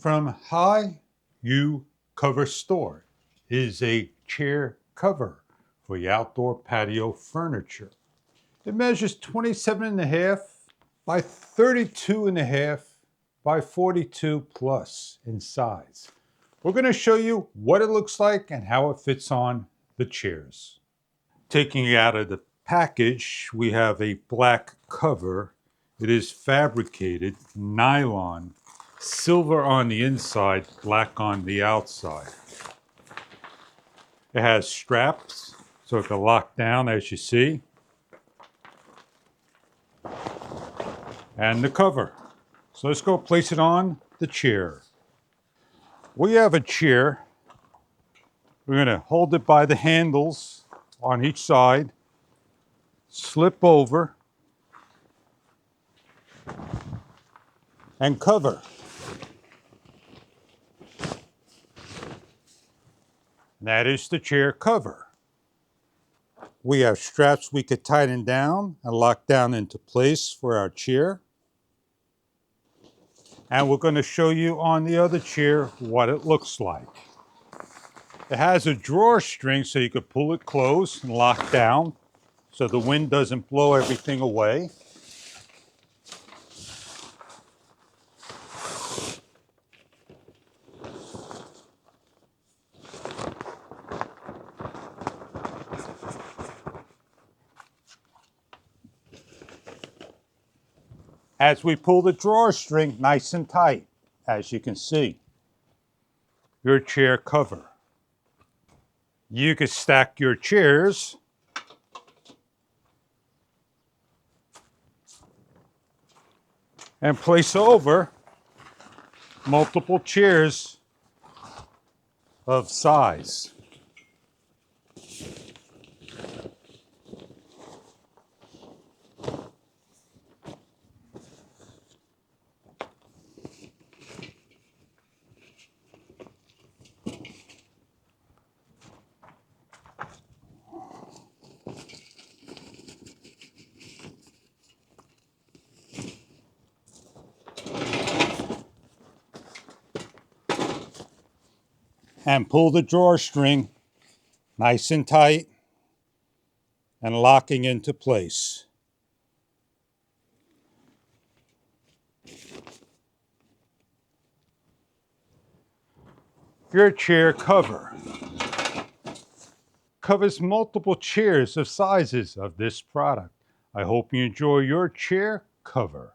from High U Cover Store is a chair cover for your outdoor patio furniture. It measures 27.5 by 32.5 by 42 plus in size. We're going to show you what it looks like and how it fits on the chairs. Taking it out of the package, we have a black cover. It is fabricated nylon, silver on the inside, black on the outside. It has straps so it can lock down, as you see. And the cover. So let's go place it on the chair. We have a chair. We're going to hold it by the handles on each side, slip over, and cover. That is the chair cover. We have straps we could tighten down and lock down into place for our chair. And we're going to show you on the other chair what it looks like. It has a drawer string so you could pull it closed and lock down so the wind doesn't blow everything away. As we pull the drawer string nice and tight, as you can see, your chair cover. You can stack your chairs and place over multiple chairs of size. And pull the drawer string nice and tight and locking into place. Your chair cover covers multiple chairs of sizes of this product. I hope you enjoy your chair cover.